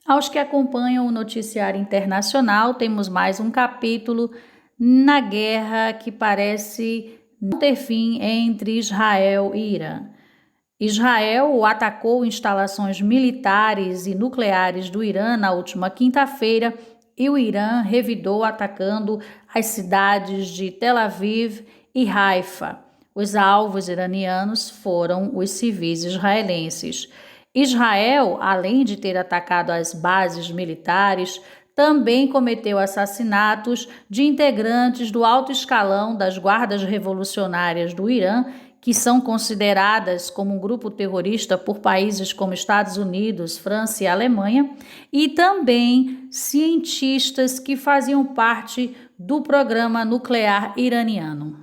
Aos que acompanham o noticiário internacional, temos mais um capítulo na guerra que parece não ter fim entre Israel e Irã. Israel atacou instalações militares e nucleares do Irã na última quinta-feira e o Irã revidou atacando as cidades de Tel Aviv e Haifa. Os alvos iranianos foram os civis israelenses. Israel, além de ter atacado as bases militares, também cometeu assassinatos de integrantes do alto escalão das guardas revolucionárias do Irã, que são consideradas como um grupo terrorista por países como Estados Unidos, França e Alemanha, e também cientistas que faziam parte do programa nuclear iraniano.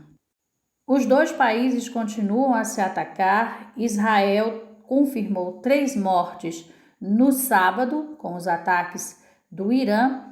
Os dois países continuam a se atacar. Israel confirmou 3 mortes no sábado com os ataques do Irã,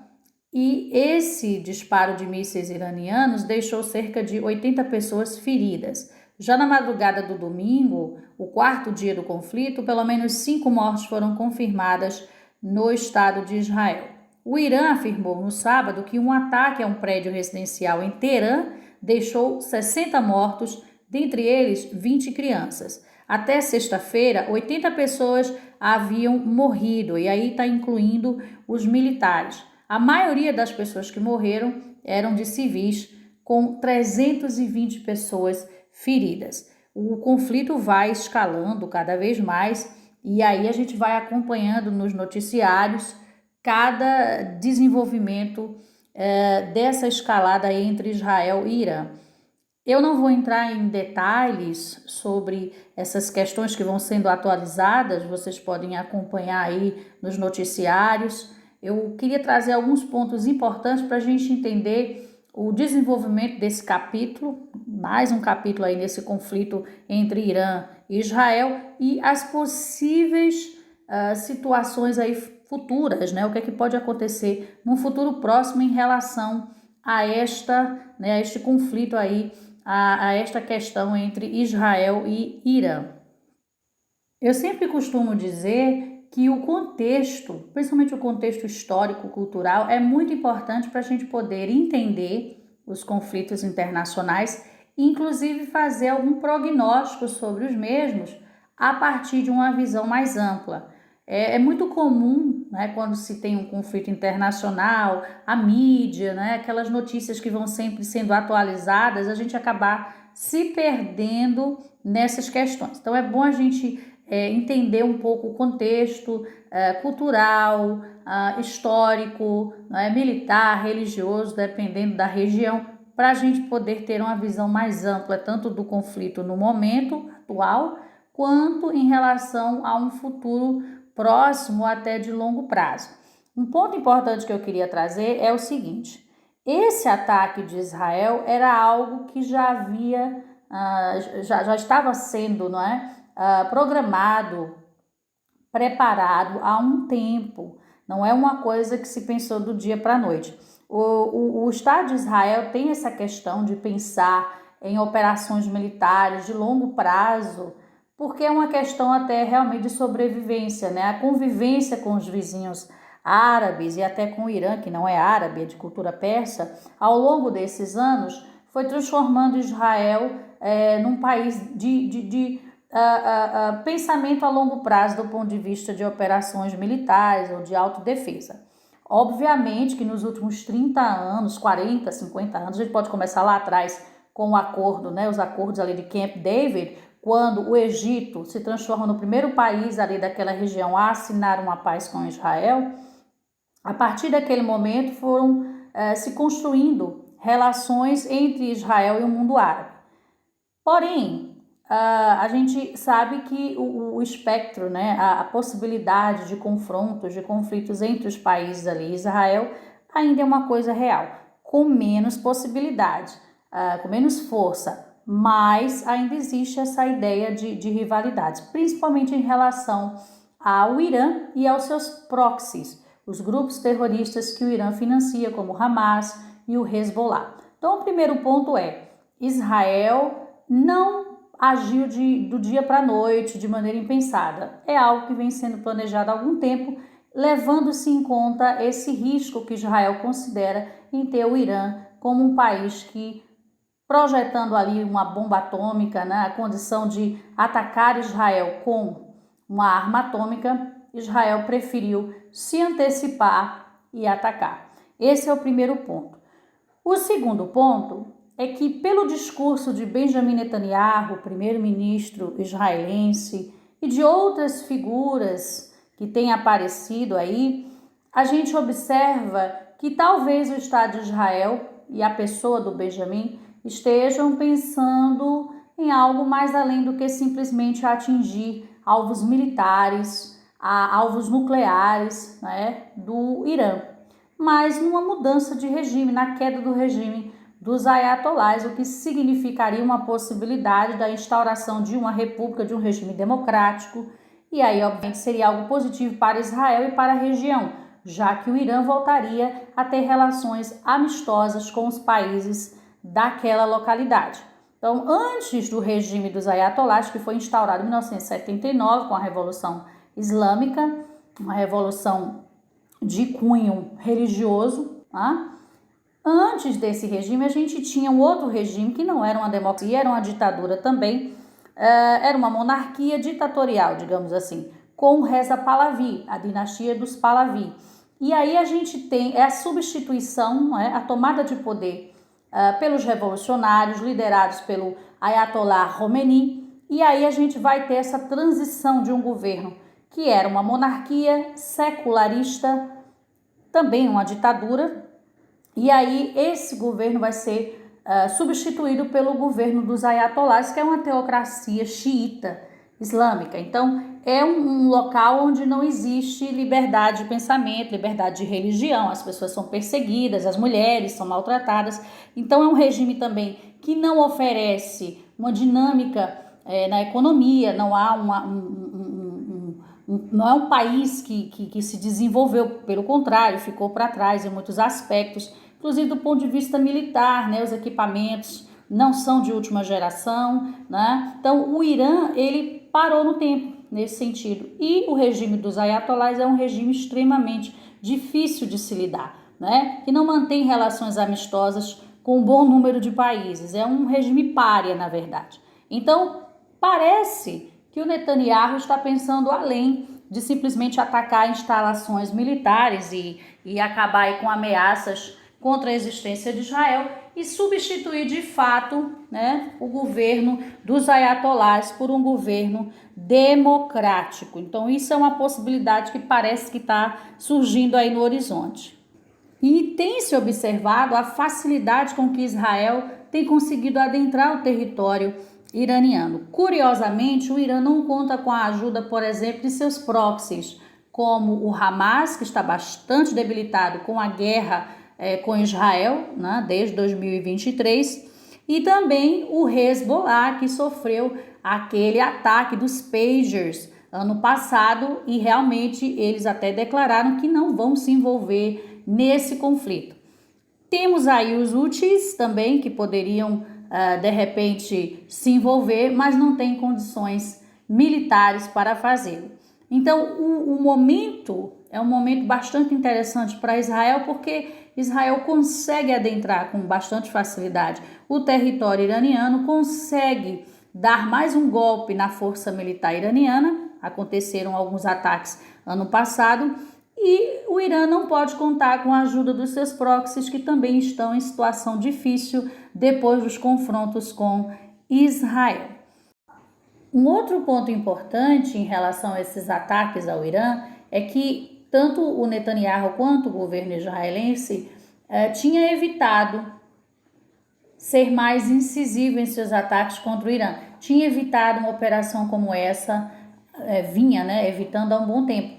e esse disparo de mísseis iranianos deixou cerca de 80 pessoas feridas. Já na madrugada do domingo, o 4º dia do conflito, pelo menos 5 mortes foram confirmadas no estado de Israel. O Irã afirmou no sábado que um ataque a um prédio residencial em Teherã deixou 60 mortos, dentre eles 20 crianças. Até sexta-feira, 80 pessoas haviam morrido, e aí está incluindo os militares. A maioria das pessoas que morreram eram de civis, com 320 pessoas feridas. O conflito vai escalando cada vez mais, e aí a gente vai acompanhando nos noticiários cada desenvolvimento dessa escalada entre Israel e Irã. Eu não vou entrar em detalhes sobre essas questões que vão sendo atualizadas, vocês podem acompanhar aí nos noticiários. Eu queria trazer alguns pontos importantes para a gente entender o desenvolvimento desse capítulo, mais um capítulo aí nesse conflito entre Irã e Israel, e as possíveis situações aí futuras, né? O que é que pode acontecer num futuro próximo em relação a este conflito aí, a esta questão entre Israel e Irã. Eu sempre costumo dizer que o contexto, principalmente o contexto histórico, cultural, é muito importante para a gente poder entender os conflitos internacionais e, inclusive, fazer algum prognóstico sobre os mesmos a partir de uma visão mais ampla. É muito comum, né, quando se tem um conflito internacional, a mídia, né, aquelas notícias que vão sempre sendo atualizadas, a gente acabar se perdendo nessas questões. Então é bom a gente entender um pouco o contexto cultural, histórico, né, militar, religioso, dependendo da região, para a gente poder ter uma visão mais ampla, tanto do conflito no momento atual, quanto em relação a um futuro próximo até de longo prazo. Um ponto importante que eu queria trazer é o seguinte: esse ataque de Israel era algo que já havia, já estava sendo, não é, programado, preparado há um tempo. Não é uma coisa que se pensou do dia para a noite. O Estado de Israel tem essa questão de pensar em operações militares de longo prazo, porque é uma questão até realmente de sobrevivência, né? A convivência com os vizinhos árabes e até com o Irã, que não é árabe, é de cultura persa, ao longo desses anos foi transformando Israel num país de pensamento a longo prazo do ponto de vista de operações militares ou de autodefesa. Obviamente que nos últimos 30 anos, 40, 50 anos, a gente pode começar lá atrás com o acordo, né, os acordos ali de Camp David, quando o Egito se transforma no primeiro país ali daquela região a assinar uma paz com Israel. A partir daquele momento foram se construindo relações entre Israel e o mundo árabe. Porém, a gente sabe que o espectro, né, a possibilidade de confrontos, de conflitos entre os países ali, Israel, ainda é uma coisa real, com menos possibilidade, com menos força, mas ainda existe essa ideia de rivalidades, principalmente em relação ao Irã e aos seus proxies, os grupos terroristas que o Irã financia, como o Hamas e o Hezbollah. Então, o primeiro ponto é: Israel não agiu do dia para a noite, de maneira impensada. É algo que vem sendo planejado há algum tempo levando-se em conta esse risco que Israel considera em ter o Irã como um país que, projetando ali uma bomba atômica, né, a condição de atacar Israel com uma arma atômica, Israel preferiu se antecipar e atacar. Esse é o primeiro ponto. O segundo ponto é que, pelo discurso de Benjamin Netanyahu, primeiro-ministro israelense, e de outras figuras que têm aparecido aí, a gente observa que talvez o Estado de Israel e a pessoa do Benjamin estejam pensando em algo mais além do que simplesmente atingir alvos militares, alvos nucleares, né, do Irã, mas numa mudança de regime, na queda do regime dos ayatolás, o que significaria uma possibilidade da instauração de uma república, de um regime democrático, e aí obviamente seria algo positivo para Israel e para a região, já que o Irã voltaria a ter relações amistosas com os países daquela localidade. Então, antes do regime dos ayatolás, que foi instaurado em 1979 com a Revolução Islâmica, uma revolução de cunho religioso, tá? Antes desse regime, a gente tinha um outro regime que não era uma democracia, era uma ditadura também, era uma monarquia ditatorial, digamos assim, com Reza Pahlavi, a dinastia dos Pahlavi. E aí a gente tem a substituição, a tomada de poder pelos revolucionários, liderados pelo Ayatollah Khomeini, e aí a gente vai ter essa transição de um governo que era uma monarquia secularista, também uma ditadura, e aí esse governo vai ser substituído pelo governo dos ayatolás, que é uma teocracia xiita islâmica. Então é um local onde não existe liberdade de pensamento, liberdade de religião, as pessoas são perseguidas, as mulheres são maltratadas. Então é um regime também que não oferece uma dinâmica na economia, não há não é um país que se desenvolveu, pelo contrário, ficou para trás em muitos aspectos, inclusive do ponto de vista militar, né? Os equipamentos não são de última geração, né? Então o Irã, ele parou no tempo nesse sentido, e o regime dos ayatolás é um regime extremamente difícil de se lidar, né? Que não mantém relações amistosas com um bom número de países, é um regime pária, na verdade. Então parece que o Netanyahu está pensando além de simplesmente atacar instalações militares e acabar aí com ameaças contra a existência de Israel e substituir de fato, né, o governo dos ayatolás por um governo democrático. Então isso é uma possibilidade que parece que está surgindo aí no horizonte. E tem se observado a facilidade com que Israel tem conseguido adentrar o território iraniano. Curiosamente, o Irã não conta com a ajuda, por exemplo, de seus proxies, como o Hamas, que está bastante debilitado com a guerra com Israel, né, desde 2023, e também o Hezbollah, que sofreu aquele ataque dos pagers ano passado, e realmente eles até declararam que não vão se envolver nesse conflito. Temos aí os Houthis também, que poderiam de repente se envolver, mas não tem condições militares para fazê-lo. Então o momento é um momento bastante interessante para Israel, porque Israel consegue adentrar com bastante facilidade o território iraniano, consegue dar mais um golpe na força militar iraniana. Aconteceram alguns ataques ano passado, e o Irã não pode contar com a ajuda dos seus proxies, que também estão em situação difícil depois dos confrontos com Israel. Um outro ponto importante em relação a esses ataques ao Irã é que tanto o Netanyahu quanto o governo israelense tinha evitado ser mais incisivo em seus ataques contra o Irã. Tinha evitado uma operação como essa, vinha, né, evitando há um bom tempo.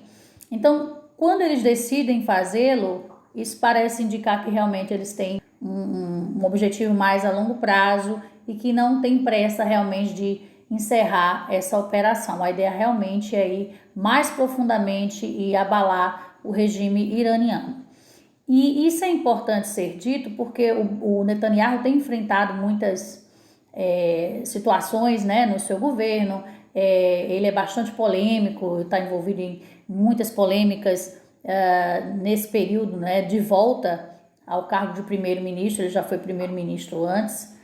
Então, quando eles decidem fazê-lo, isso parece indicar que realmente eles têm um objetivo mais a longo prazo e que não tem pressa realmente de encerrar essa operação. A ideia realmente é ir mais profundamente e abalar o regime iraniano. E isso é importante ser dito porque o Netanyahu tem enfrentado muitas situações, né, no seu governo. Ele é bastante polêmico, está envolvido em muitas polêmicas nesse período, né, de volta ao cargo de primeiro-ministro. Ele já foi primeiro-ministro antes.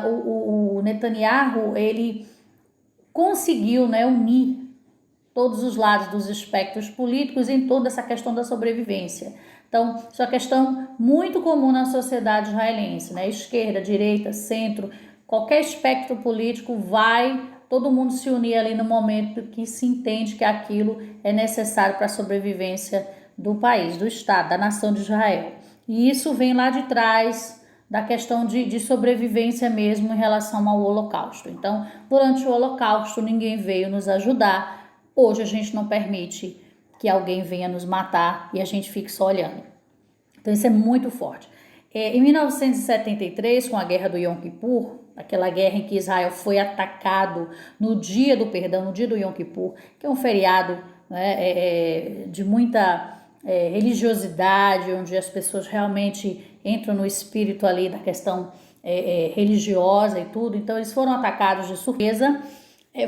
O Netanyahu, ele conseguiu, né, unir todos os lados dos espectros políticos em toda essa questão da sobrevivência. Então, isso é uma questão muito comum na sociedade israelense, né? Esquerda, direita, centro, qualquer espectro político todo mundo se unir ali no momento que se entende que aquilo é necessário para a sobrevivência do país, do Estado, da nação de Israel. E isso vem lá de trás da questão de sobrevivência mesmo em relação ao Holocausto. Então, durante o Holocausto, ninguém veio nos ajudar. Hoje a gente não permite que alguém venha nos matar e a gente fique só olhando. Então isso é muito forte. Em 1973, com a guerra do Yom Kippur, aquela guerra em que Israel foi atacado no dia do perdão, no dia do Yom Kippur, que é um feriado, né, de muita religiosidade, onde as pessoas realmente entram no espírito ali da questão religiosa e tudo. Então eles foram atacados de surpresa.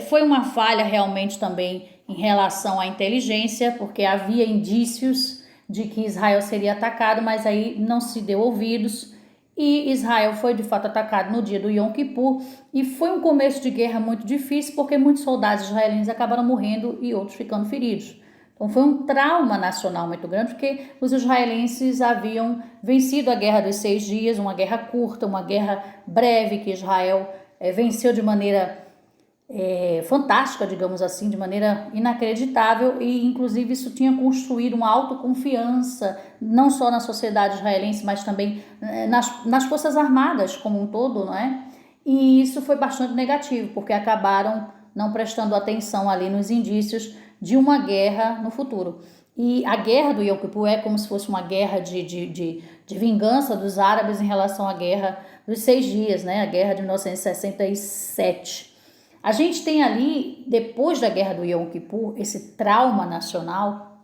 Foi uma falha realmente também em relação à inteligência, porque havia indícios de que Israel seria atacado, mas aí não se deu ouvidos e Israel foi de fato atacado no dia do Yom Kippur e foi um começo de guerra muito difícil, porque muitos soldados israelenses acabaram morrendo e outros ficando feridos. Então foi um trauma nacional muito grande, porque os israelenses haviam vencido a Guerra dos 6 Dias, uma guerra curta, uma guerra breve, que Israel venceu de maneira fantástica, digamos assim, de maneira inacreditável, e inclusive isso tinha construído uma autoconfiança, não só na sociedade israelense, mas também nas Forças Armadas como um todo, não é? E isso foi bastante negativo, porque acabaram não prestando atenção ali nos indícios de uma guerra no futuro. E a guerra do Yom Kippur é como se fosse uma guerra de vingança dos árabes em relação à guerra dos 6 dias, né? A guerra de 1967. A gente tem ali, depois da guerra do Yom Kippur, esse trauma nacional,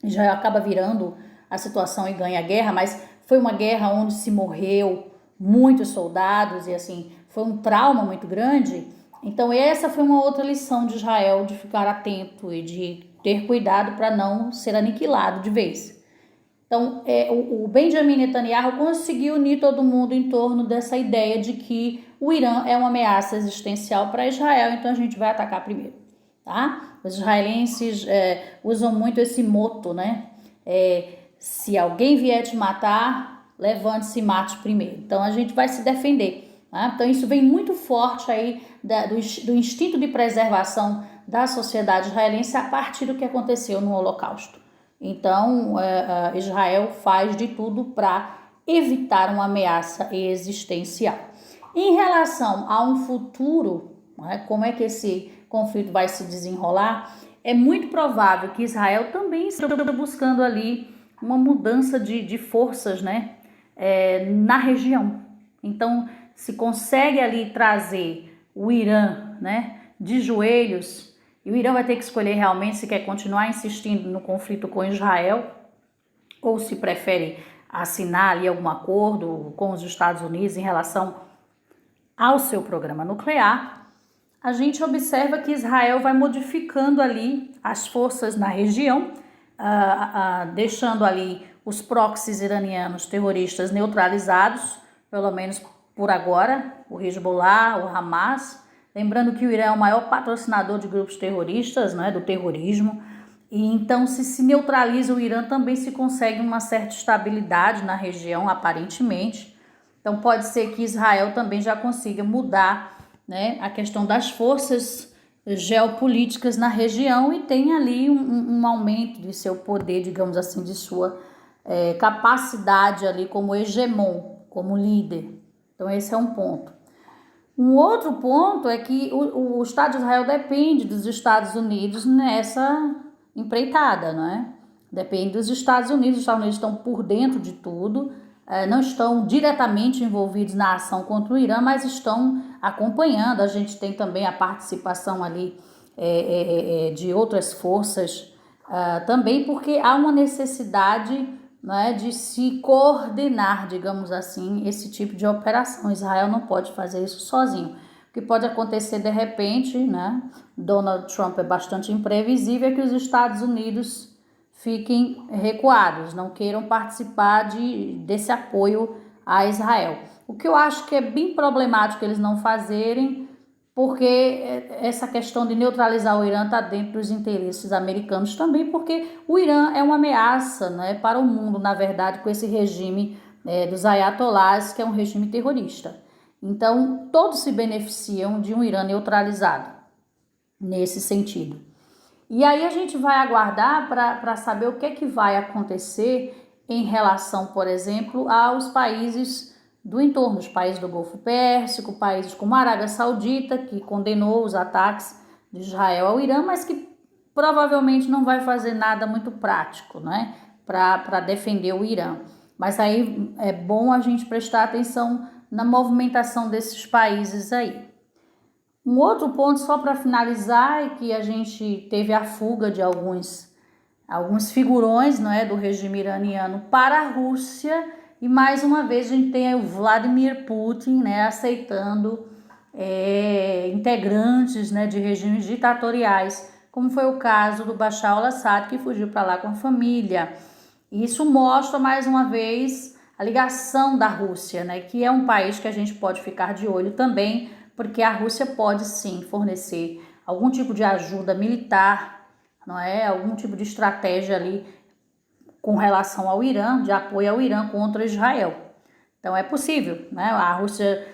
já acaba virando a situação e ganha a guerra, mas foi uma guerra onde se morreu muitos soldados e assim, foi um trauma muito grande. Então essa foi uma outra lição de Israel, de ficar atento e de ter cuidado para não ser aniquilado de vez. Então, o Benjamin Netanyahu conseguiu unir todo mundo em torno dessa ideia de que o Irã é uma ameaça existencial para Israel, então a gente vai atacar primeiro, tá? Os israelenses usam muito esse moto, né? Se alguém vier te matar, levante-se e mate primeiro. Então a gente vai se defender, tá? Então isso vem muito forte aí do instinto de preservação da sociedade israelense a partir do que aconteceu no Holocausto. Então, Israel faz de tudo para evitar uma ameaça existencial. Em relação a um futuro, né, como é que esse conflito vai se desenrolar, é muito provável que Israel também esteja buscando ali uma mudança de forças, né, na região. Então, se consegue ali trazer o Irã, né, de joelhos, e o Irã vai ter que escolher realmente se quer continuar insistindo no conflito com Israel ou se prefere assinar ali algum acordo com os Estados Unidos em relação ao seu programa nuclear. A gente observa que Israel vai modificando ali as forças na região, deixando ali os proxies iranianos terroristas neutralizados, pelo menos por agora, o Hezbollah, o Hamas. Lembrando que o Irã é o maior patrocinador de grupos terroristas, né, do terrorismo. E então, se neutraliza o Irã, também se consegue uma certa estabilidade na região, aparentemente. Então, pode ser que Israel também já consiga mudar, né, a questão das forças geopolíticas na região e tenha ali um aumento de seu poder, digamos assim, de sua capacidade ali como hegemon, como líder. Então, esse é um ponto. Um outro ponto é que o Estado de Israel depende dos Estados Unidos nessa empreitada, não é? Depende dos Estados Unidos. Os Estados Unidos estão por dentro de tudo, não estão diretamente envolvidos na ação contra o Irã, mas estão acompanhando. A gente tem também a participação ali de outras forças também, porque há uma necessidade, né, de se coordenar, digamos assim, esse tipo de operação. Israel não pode fazer isso sozinho. que pode acontecer de repente, né? Donald Trump é bastante imprevisível, é que os Estados Unidos fiquem recuados, não queiram participar desse apoio a Israel. O que eu acho que é bem problemático eles não fazerem, porque essa questão de neutralizar o Irã está dentro dos interesses americanos também, porque o Irã é uma ameaça, né, para o mundo, na verdade, com esse regime dos ayatolás, que é um regime terrorista. Então, todos se beneficiam de um Irã neutralizado, nesse sentido. E aí a gente vai aguardar para saber o que é que vai acontecer em relação, por exemplo, aos países do entorno, os países do Golfo Pérsico, países como a Arábia Saudita, que condenou os ataques de Israel ao Irã, mas que provavelmente não vai fazer nada muito prático, né, para defender o Irã. Mas aí é bom a gente prestar atenção na movimentação desses países aí. Um outro ponto, só para finalizar, é que a gente teve a fuga de alguns figurões, não é, do regime iraniano para a Rússia, e mais uma vez a gente tem o Vladimir Putin, né, aceitando integrantes, né, de regimes ditatoriais, como foi o caso do Bashar al-Assad, que fugiu para lá com a família. Isso mostra mais uma vez a ligação da Rússia, né, que é um país que a gente pode ficar de olho também, porque a Rússia pode sim fornecer algum tipo de ajuda militar, não é? Algum tipo de estratégia ali com relação ao Irã, de apoio ao Irã contra Israel. Então é possível, né? A Rússia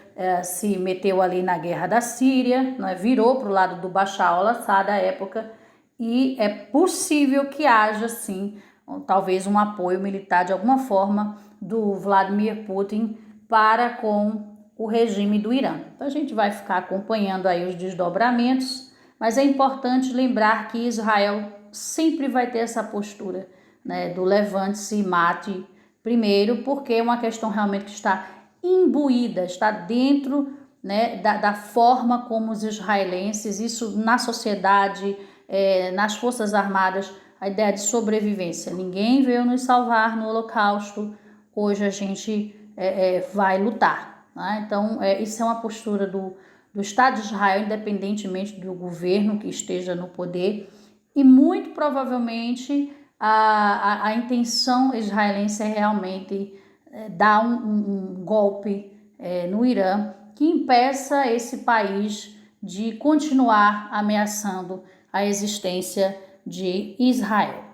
se meteu ali na guerra da Síria, não é? Virou para o lado do Bashar al-Assad à época, e é possível que haja sim, talvez um apoio militar de alguma forma do Vladimir Putin para com o regime do Irã. Então a gente vai ficar acompanhando aí os desdobramentos, mas é importante lembrar que Israel sempre vai ter essa postura, né, do levante-se e mate primeiro, porque é uma questão realmente que está imbuída, está dentro, né, da forma como os israelenses, isso na sociedade, nas forças armadas, a ideia de sobrevivência. Ninguém veio nos salvar no Holocausto, hoje a gente vai lutar. Né? Então, isso é uma postura do Estado de Israel, independentemente do governo que esteja no poder, e muito provavelmente a intenção israelense é realmente dar um golpe no Irã que impeça esse país de continuar ameaçando a existência de Israel.